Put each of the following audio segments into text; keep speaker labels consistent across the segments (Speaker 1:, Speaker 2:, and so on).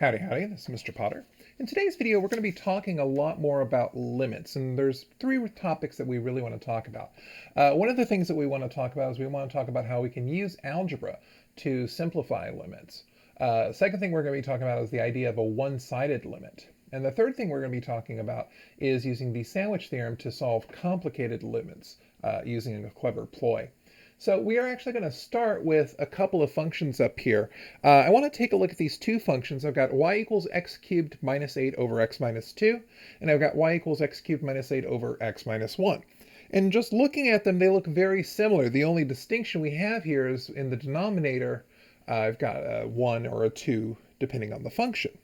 Speaker 1: Howdy, howdy, this is Mr. Potter. In today's video, we're going to be talking a lot more about limits, and there's three topics that we really want to talk about. One of the things that we want to talk about is we want to talk about how we can use algebra to simplify limits. Second thing we're going to be talking about is the idea of a one-sided limit. And the third thing we're going to be talking about is using the Sandwich Theorem to solve complicated limits using a clever ploy. So we are actually going to start with a couple of functions up here. I want to take a look at these two functions. I've got y equals x cubed minus 8 over x minus 2, and I've got y equals x cubed minus 8 over x minus 1. And just looking at them, they look very similar. The only distinction we have here is in the denominator, I've got a 1 or a 2, depending on the function.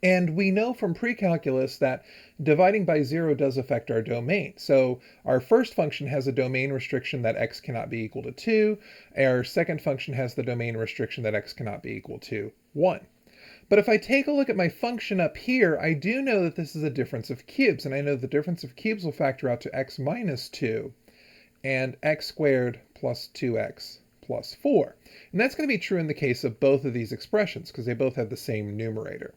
Speaker 1: And we know from pre-calculus that dividing by 0 does affect our domain. So our first function has a domain restriction that x cannot be equal to 2. Our second function has the domain restriction that x cannot be equal to 1. But if I take a look at my function up here, I do know that this is a difference of cubes. And I know the difference of cubes will factor out to x minus 2 and x squared plus 2x plus 4. And that's going to be true in the case of both of these expressions because they both have the same numerator.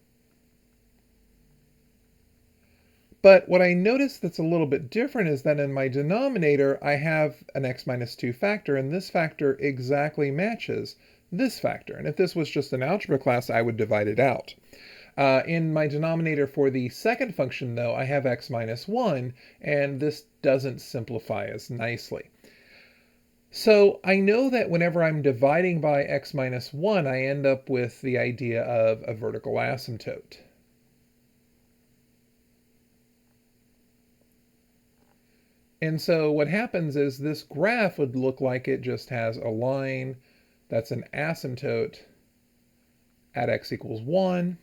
Speaker 1: But what I notice that's a little bit different is that in my denominator, I have an x minus 2 factor, and this factor exactly matches this factor. And if this was just an algebra class, I would divide it out. In my denominator for the second function, though, I have x minus 1, and this doesn't simplify as nicely. So I know that whenever I'm dividing by x minus 1, I end up with the idea of a vertical asymptote. And so what happens is this graph would look like it just has a line that's an asymptote at x equals 1.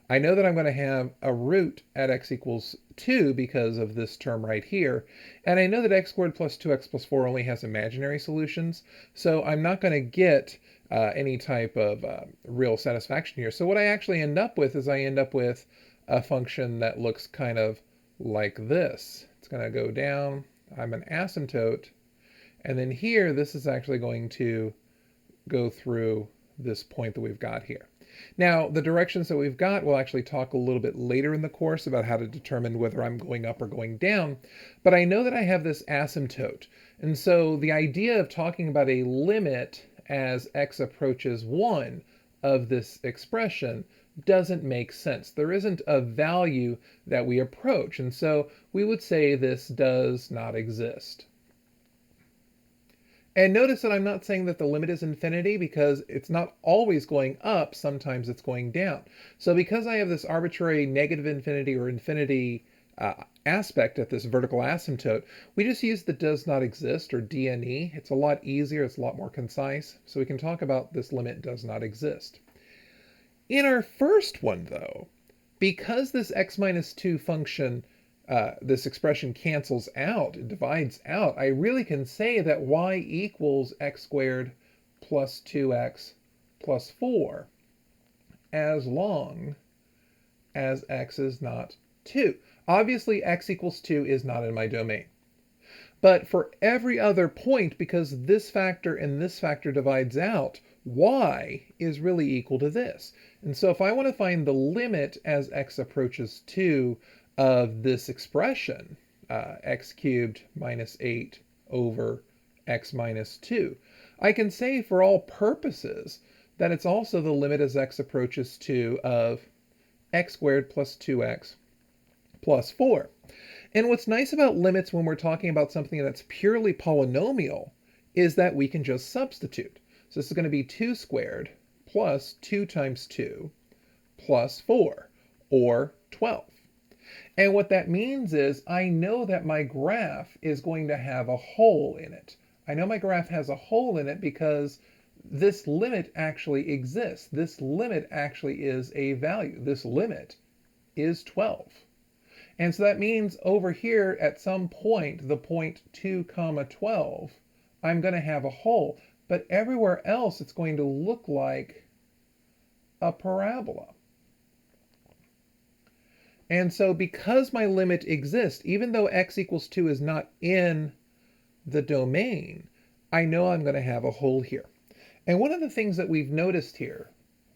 Speaker 1: I know that I'm going to have a root at x equals 2 because of this term right here. And I know that x squared plus 2x plus 4 only has imaginary solutions. So I'm not going to get any type of real satisfaction here. So what I actually end up with is I end up with a function that looks kind of like this. It's going to go down. I'm an asymptote. And then here, this is actually going to go through this point that we've got here. Now, the directions that we've got, we'll actually talk a little bit later in the course about how to determine whether I'm going up or going down. But I know that I have this asymptote. And so the idea of talking about a limit as x approaches 1 of this expression doesn't make sense. There isn't a value that we approach, and so we would say this does not exist. And notice that I'm not saying that the limit is infinity because it's not always going up, sometimes it's going down. So because I have this arbitrary negative infinity or infinity aspect at this vertical asymptote, we just use the does not exist or DNE. It's a lot easier, it's a lot more concise, so we can talk about this limit does not exist. In our first one, though, because this x minus 2 function, this expression cancels out, it divides out, I really can say that y equals x squared plus 2x plus 4 as long as x is not 2. Obviously, x equals 2 is not in my domain. But for every other point, because this factor and this factor divides out, y is really equal to this. And so if I want to find the limit as x approaches 2 of this expression, x cubed minus 8 over x minus 2, I can say for all purposes that it's also the limit as x approaches 2 of x squared plus 2x plus 4. And what's nice about limits when we're talking about something that's purely polynomial is that we can just substitute. So this is going to be 2 squared plus 2 times 2 plus 4, or 12. And what that means is I know that my graph is going to have a hole in it. I know my graph has a hole in it because this limit actually exists. This limit actually is a value. This limit is 12. And so that means over here at some point, the point 2 comma 12, I'm going to have a hole. But everywhere else, it's going to look like a parabola. And so because my limit exists, even though x equals 2 is not in the domain, I know I'm going to have a hole here. And one of the things that we've noticed here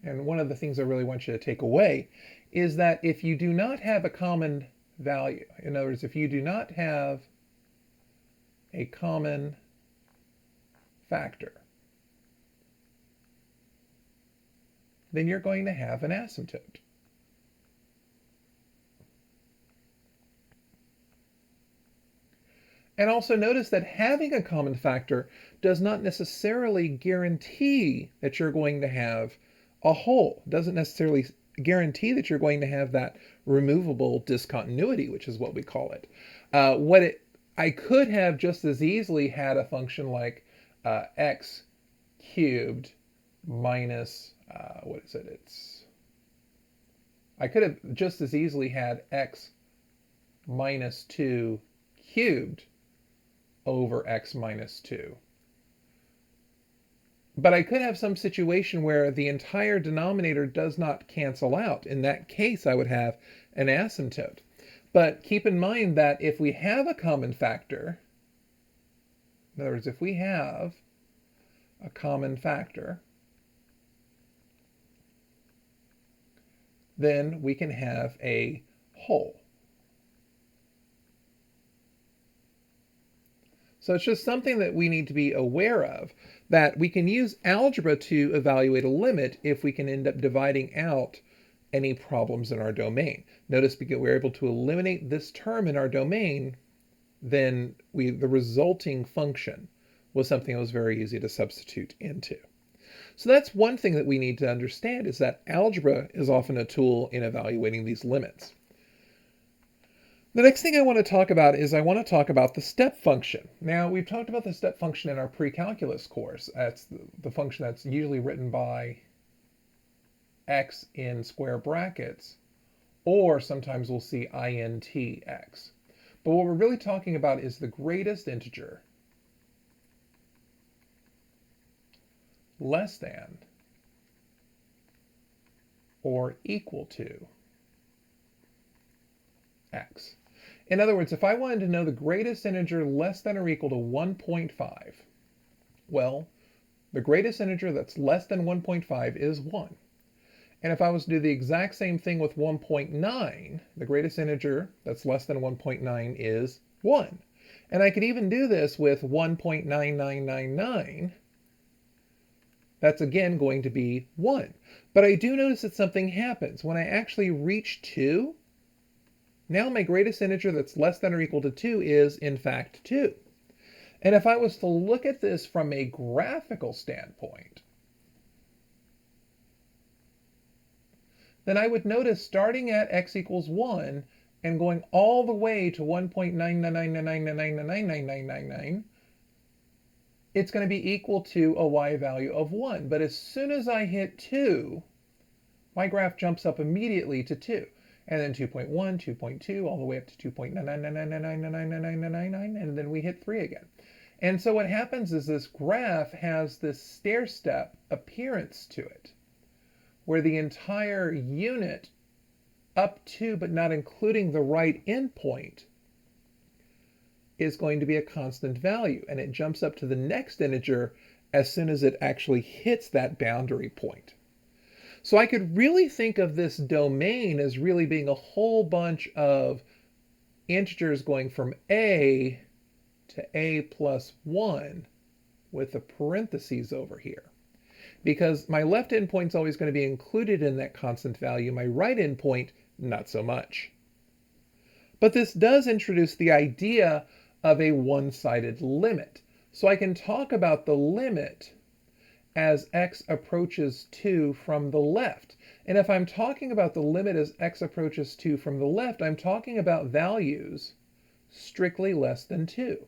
Speaker 1: and one of the things I really want you to take away, is that if you do not have a common value, in other words, if you do not have a common factor, then you're going to have an asymptote. And also notice that having a common factor does not necessarily guarantee that you're going to have a whole. It doesn't necessarily guarantee that you're going to have that removable discontinuity, which is what we call it. I could have just as easily had a function like x cubed minus, what is it? I could have just as easily had x minus 2 cubed over x minus 2. But I could have some situation where the entire denominator does not cancel out. In that case, I would have an asymptote. But keep in mind that if we have a common factor, in other words, if we have a common factor, then we can have a whole. So it's just something that we need to be aware of, that we can use algebra to evaluate a limit if we can end up dividing out any problems in our domain. Notice because we're able to eliminate this term in our domain, then the resulting function was something that was very easy to substitute into. So that's one thing that we need to understand, is that algebra is often a tool in evaluating these limits. The next thing I want to talk about is I want to talk about the step function. Now, we've talked about the step function in our pre-calculus course. That's the function that's usually written by x in square brackets, or sometimes we'll see int x. But what we're really talking about is the greatest integer less than or equal to x. In other words, if I wanted to know the greatest integer less than or equal to 1.5, well, the greatest integer that's less than 1.5 is 1. And if I was to do the exact same thing with 1.9, the greatest integer that's less than 1.9 is 1. And I could even do this with 1.9999. That's again going to be 1. But I do notice that something happens. When I actually reach 2, now my greatest integer that's less than or equal to 2 is, in fact, 2. And if I was to look at this from a graphical standpoint, then I would notice starting at x equals 1 and going all the way to 1.99999999999, it's going to be equal to a y value of 1. But as soon as I hit 2, my graph jumps up immediately to 2. And then 2.1, 2.2, all the way up to 2.99999999999, and then we hit 3 again. And so what happens is this graph has this stair-step appearance to it, where the entire unit up to but not including the right endpoint is going to be a constant value, and it jumps up to the next integer as soon as it actually hits that boundary point. So I could really think of this domain as really being a whole bunch of integers going from a to a plus 1 with the parentheses over here. Because my left endpoint is always going to be included in that constant value, my right endpoint, not so much. But this does introduce the idea of a one-sided limit. So I can talk about the limit as x approaches 2 from the left. And if I'm talking about the limit as x approaches 2 from the left, I'm talking about values strictly less than 2.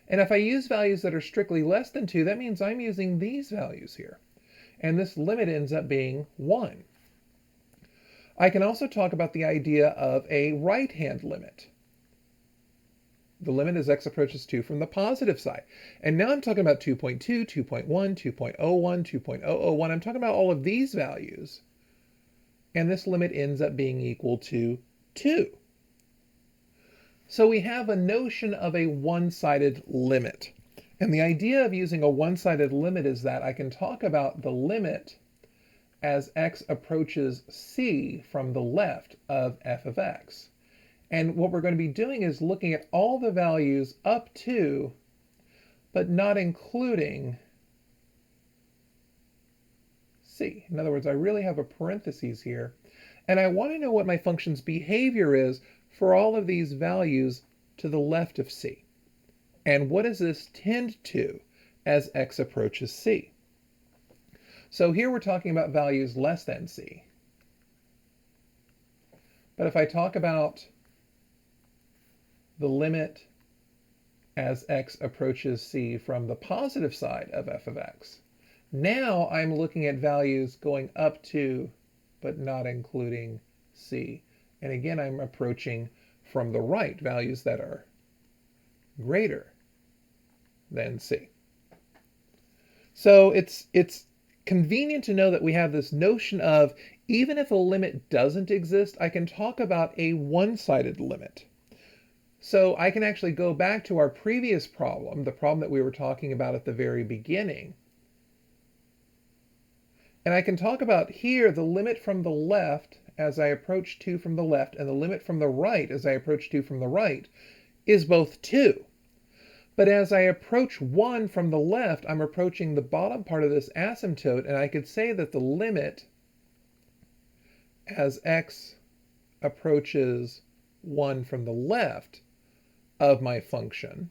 Speaker 1: And if I use values that are strictly less than 2, that means I'm using these values here. And this limit ends up being 1. I can also talk about the idea of a right-hand limit. The limit as x approaches 2 from the positive side. And now I'm talking about 2.2, 2.1, 2.01, 2.001. I'm talking about all of these values. And this limit ends up being equal to 2. So we have a notion of a one-sided limit. And the idea of using a one-sided limit is that I can talk about the limit as x approaches c from the left of f of x. And what we're going to be doing is looking at all the values up to, but not including c. In other words, I really have a parenthesis here, and I want to know what my function's behavior is for all of these values to the left of c. And what does this tend to as x approaches c? So here we're talking about values less than c. But if I talk about the limit as x approaches c from the positive side of f of x, now I'm looking at values going up to, but not including c. And again, I'm approaching from the right, values that are greater than c. So it's convenient to know that we have this notion of, even if a limit doesn't exist, I can talk about a one-sided limit. So I can actually go back to our previous problem, the problem that we were talking about at the very beginning. And I can talk about here the limit from the left as I approach 2 from the left, and the limit from the right as I approach 2 from the right is both 2. But as I approach 1 from the left, I'm approaching the bottom part of this asymptote, and I could say that the limit as x approaches 1 from the left of my function.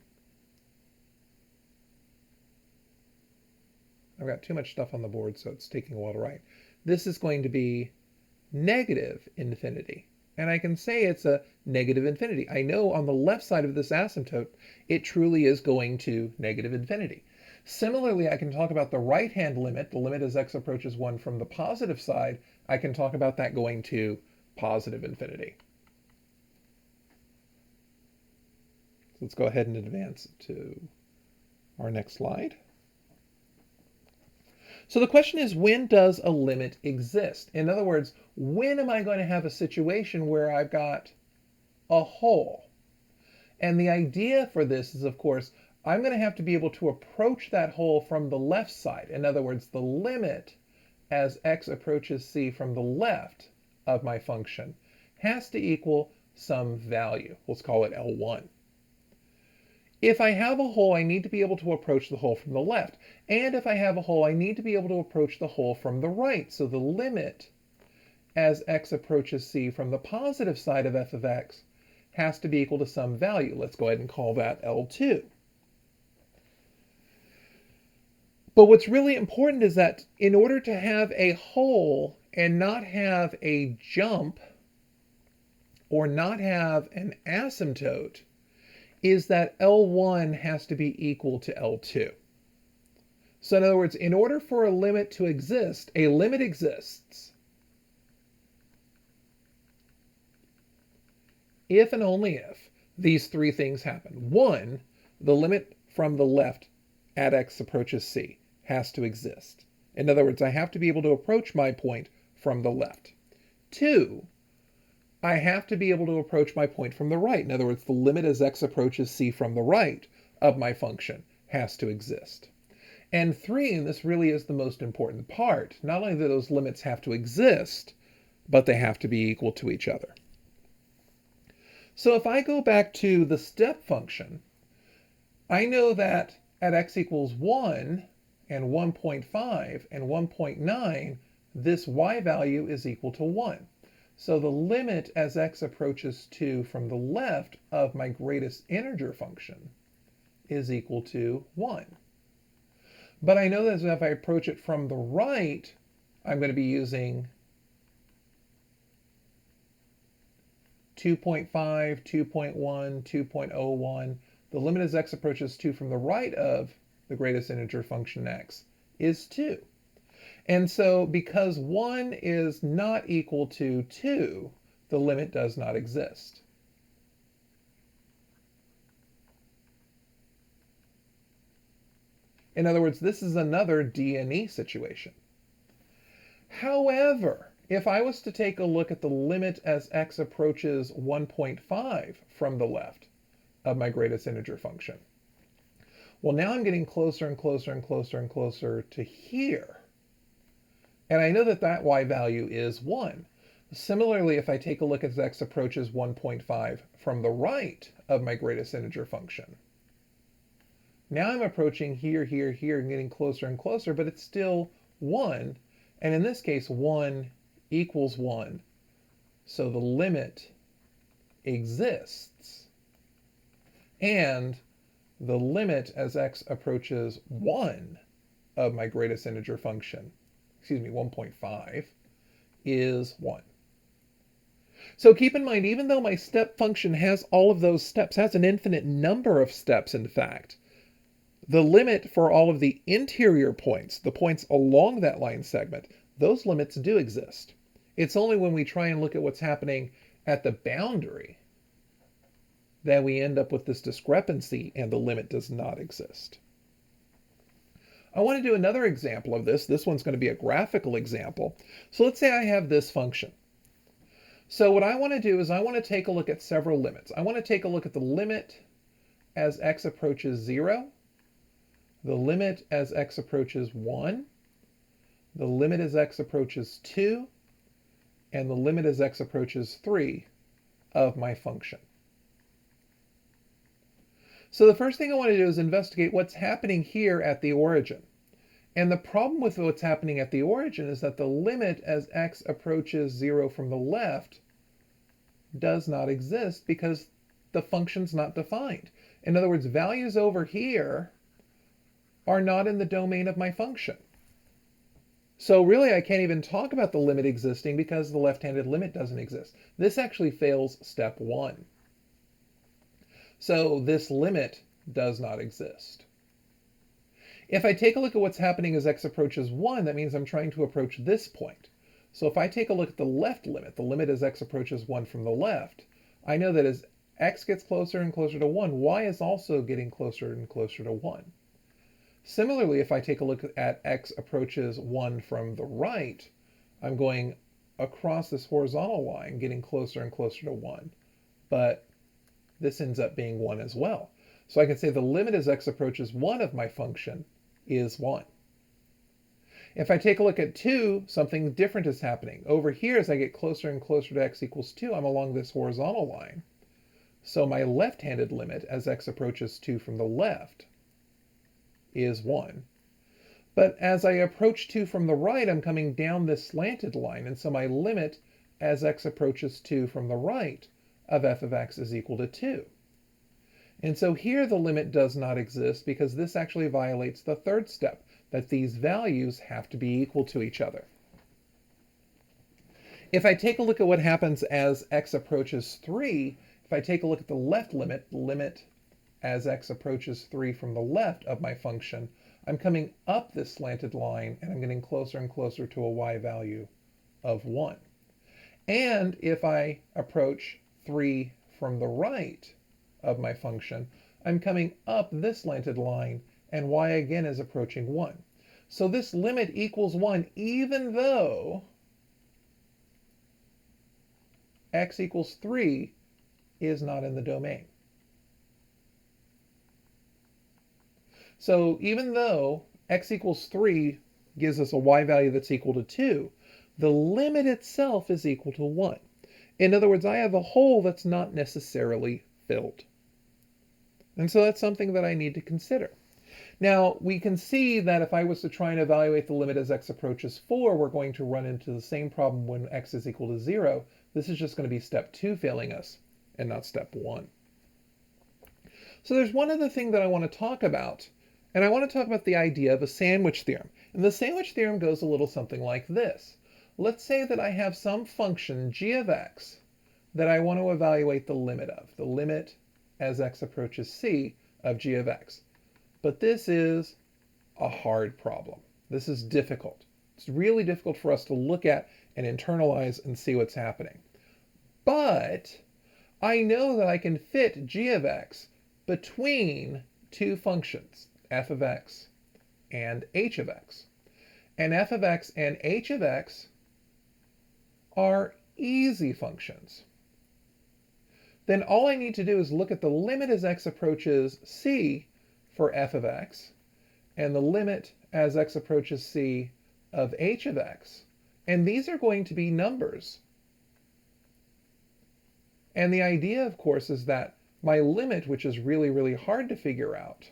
Speaker 1: I've got too much stuff on the board, so it's taking a while to write. This is going to be negative infinity. And I can say it's a negative infinity. I know on the left side of this asymptote, it truly is going to negative infinity. Similarly, I can talk about the right-hand limit, the limit as x approaches 1 from the positive side. I can talk about that going to positive infinity. So let's go ahead and advance to our next slide. So the question is, when does a limit exist? In other words, when am I going to have a situation where I've got a hole? And the idea for this is, of course, I'm going to have to be able to approach that hole from the left side. In other words, the limit as x approaches c from the left of my function has to equal some value. Let's call it L1. If I have a hole, I need to be able to approach the hole from the left. And if I have a hole, I need to be able to approach the hole from the right. So the limit as x approaches c from the positive side of f of x has to be equal to some value. Let's go ahead and call that L2. But what's really important is that in order to have a hole and not have a jump or not have an asymptote, is that L1 has to be equal to L2. So in other words, in order for a limit to exist, a limit exists if and only if these three things happen. One, the limit from the left at x approaches c has to exist. In other words, I have to be able to approach my point from the left. Two, I have to be able to approach my point from the right. In other words, the limit as x approaches c from the right of my function has to exist. And three, and this really is the most important part, not only do those limits have to exist, but they have to be equal to each other. So if I go back to the step function, I know that at x equals 1 and 1.5 and 1.9, this y value is equal to 1. So the limit as x approaches 2 from the left of my greatest integer function is equal to 1. But I know that if I approach it from the right, I'm going to be using 2.5, 2.1, 2.01. The limit as x approaches 2 from the right of the greatest integer function x is 2. And so because 1 is not equal to 2, the limit does not exist. In other words, this is another D and E situation. However, if I was to take a look at the limit as x approaches 1.5 from the left of my greatest integer function, well, now I'm getting closer and closer and closer and closer to here. And I know that that y value is 1. Similarly, if I take a look as x approaches 1.5 from the right of my greatest integer function, now I'm approaching here, here, here, and getting closer and closer, but it's still 1. And in this case, 1 equals 1. So the limit exists. And the limit as x approaches 1 of my greatest integer function, 1.5, is 1. So keep in mind, even though my step function has all of those steps, has an infinite number of steps, in fact, the limit for all of the interior points, the points along that line segment, those limits do exist. It's only when we try and look at what's happening at the boundary that we end up with this discrepancy and the limit does not exist. I want to do another example of this. This one's going to be a graphical example. So let's say I have this function. So what I want to do is I want to take a look at several limits. I want to take a look at the limit as x approaches 0, the limit as x approaches 1, the limit as x approaches 2, and the limit as x approaches 3 of my function. So the first thing I want to do is investigate what's happening here at the origin. And the problem with what's happening at the origin is that the limit as x approaches 0 from the left does not exist because the function's not defined. In other words, values over here are not in the domain of my function. So really, I can't even talk about the limit existing because the left-handed limit doesn't exist. This actually fails step 1. So this limit does not exist. If I take a look at what's happening as x approaches 1, that means I'm trying to approach this point. So if I take a look at the left limit, the limit as x approaches 1 from the left, I know that as x gets closer and closer to 1, y is also getting closer and closer to 1. Similarly, if I take a look at x approaches 1 from the right, I'm going across this horizontal line, getting closer and closer to 1. But this ends up being 1 as well. So I can say the limit as x approaches 1 of my function is 1. If I take a look at 2, something different is happening. Over here, as I get closer and closer to x equals 2, I'm along this horizontal line. So my left-handed limit as x approaches 2 from the left is 1. But as I approach 2 from the right, I'm coming down this slanted line, and so my limit as x approaches 2 from the right of f of x is equal to 2. And so here the limit does not exist because this actually violates the third step, that these values have to be equal to each other. If I take a look at what happens as x approaches 3, if I take a look at the left limit, the limit as x approaches 3 from the left of my function, I'm coming up this slanted line and I'm getting closer and closer to a y value of 1. And if I approach 3 from the right of my function, I'm coming up this slanted line and y again is approaching 1. So this limit equals 1 even though x equals 3 is not in the domain. So even though x equals 3 gives us a y value that's equal to 2, the limit itself is equal to 1. In other words, I have a hole that's not necessarily filled. And so that's something that I need to consider. Now, we can see that if I was to try and evaluate the limit as x approaches 4, we're going to run into the same problem when x is equal to 0. This is just going to be step 2 failing us, and not step 1. So there's one other thing that I want to talk about, and I want to talk about the idea of a sandwich theorem. And the sandwich theorem goes a little something like this. Let's say that I have some function, g of x, that I want to evaluate the limit of, the limit as x approaches c of g of x. But this is a hard problem. This is difficult. It's really difficult for us to look at and internalize and see what's happening. But I know that I can fit g of x between two functions, f of x and h of x. And f of x and h of x are easy functions. Then all I need to do is look at the limit as x approaches c for f of x and the limit as x approaches c of h of x And these are going to be numbers. And the idea, of course, is that my limit, which is really, really hard to figure out,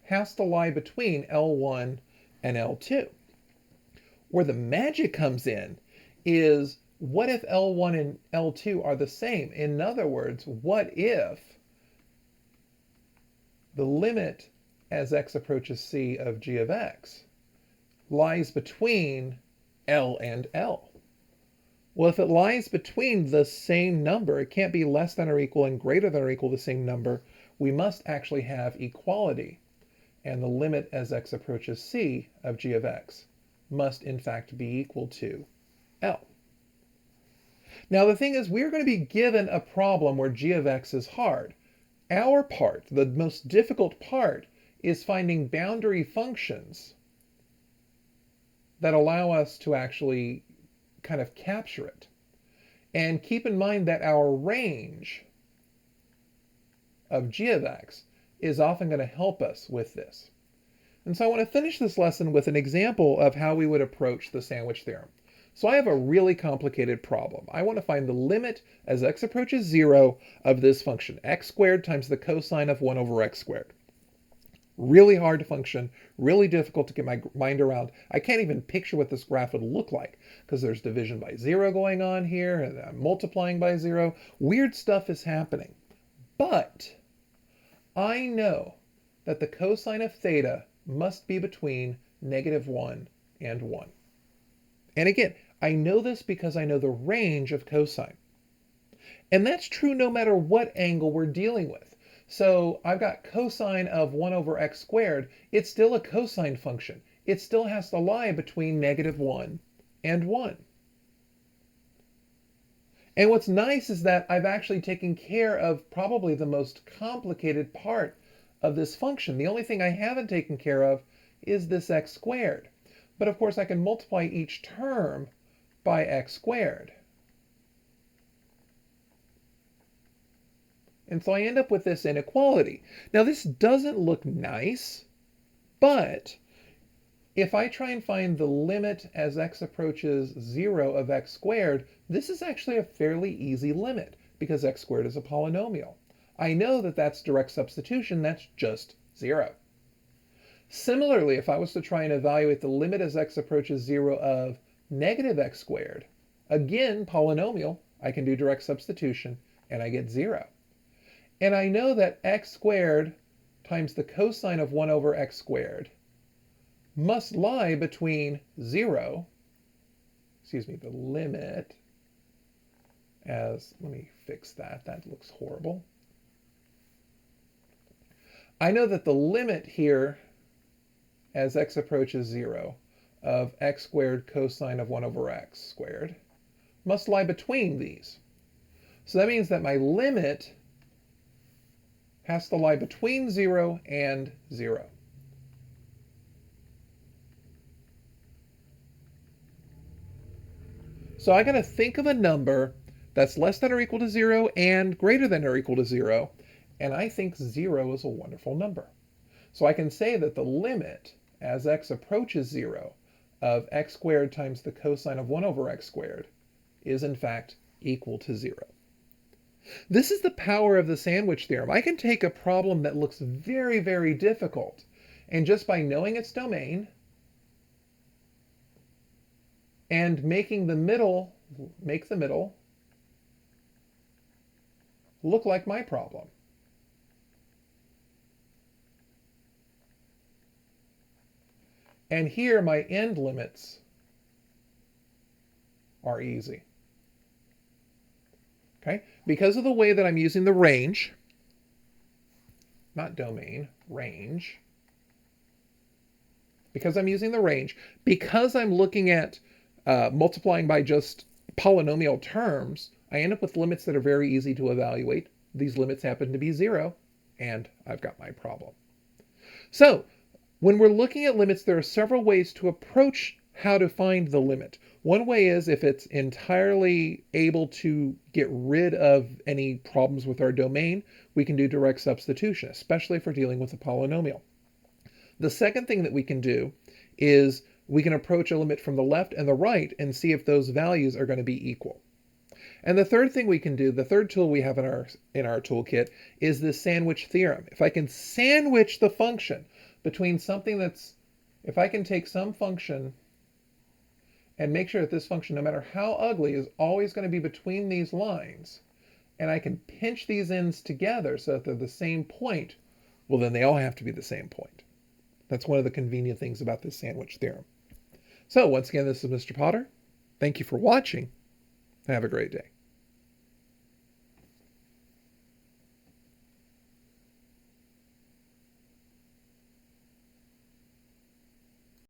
Speaker 1: has to lie between L1 and L2. Where the magic comes in is, what if L1 and L2 are the same? In other words, what if the limit as x approaches c of g of x lies between L and L? Well, if it lies between the same number, it can't be less than or equal and greater than or equal to the same number. We must actually have equality. And the limit as x approaches c of g of x must in fact be equal to L. Now the thing is, we're going to be given a problem where g of x is hard. Our part, the most difficult part, is finding boundary functions that allow us to actually kind of capture it. And keep in mind that our range of g of x is often going to help us with this. And so I want to finish this lesson with an example of how we would approach the sandwich theorem. So I have a really complicated problem. I want to find the limit as x approaches 0 of this function, x squared times the cosine of 1 over x squared. Really hard to function, really difficult to get my mind around. I can't even picture what this graph would look like because there's division by 0 going on here and I'm multiplying by 0. Weird stuff is happening. But I know that the cosine of theta must be between -1 and 1. And again, I know this because I know the range of cosine. And that's true no matter what angle we're dealing with. So I've got cosine of 1 over x squared. It's still a cosine function. It still has to lie between -1 and 1. And what's nice is that I've actually taken care of probably the most complicated part of this function. The only thing I haven't taken care of is this x squared. But of course I can multiply each term by x squared. And so I end up with this inequality. Now this doesn't look nice, but if I try and find the limit as x approaches 0 of x squared, this is actually a fairly easy limit because x squared is a polynomial. I know that that's direct substitution, that's just 0. Similarly, if I was to try and evaluate the limit as x approaches 0 of -x squared, again, polynomial, I can do direct substitution and I get 0. And I know that x squared times the cosine of 1 over x squared must lie between 0, the limit as, let me fix that, that looks horrible. I know that the limit here as x approaches 0 of x squared cosine of 1 over x squared must lie between these. So that means that my limit has to lie between 0 and 0. So I got to think of a number that's less than or equal to 0 and greater than or equal to 0, and I think 0 is a wonderful number. So I can say that the limit as x approaches 0 of x squared times the cosine of 1 over x squared is in fact equal to 0. This is the power of the sandwich theorem. I can take a problem that looks very, very difficult, and just by knowing its domain and make the middle look like my problem. And here my end limits are easy. Okay? Because of the way that I'm using the range, not domain, range, because I'm using the range, because I'm looking at multiplying by just polynomial terms, I end up with limits that are very easy to evaluate. These limits happen to be 0, and I've got my problem. So, when we're looking at limits, there are several ways to approach how to find the limit. One way is if it's entirely able to get rid of any problems with our domain, we can do direct substitution, especially if we're dealing with a polynomial. The second thing that we can do is we can approach a limit from the left and the right and see if those values are going to be equal. And the third thing we can do, the third tool we have in our toolkit, is this sandwich theorem. If I can sandwich the function between something that's, if I can take some function and make sure that this function, no matter how ugly, is always going to be between these lines, and I can pinch these ends together so that they're the same point, well, then they all have to be the same point. That's one of the convenient things about this sandwich theorem. So once again, this is Mr. Potter. Thank you for watching. Have a great day.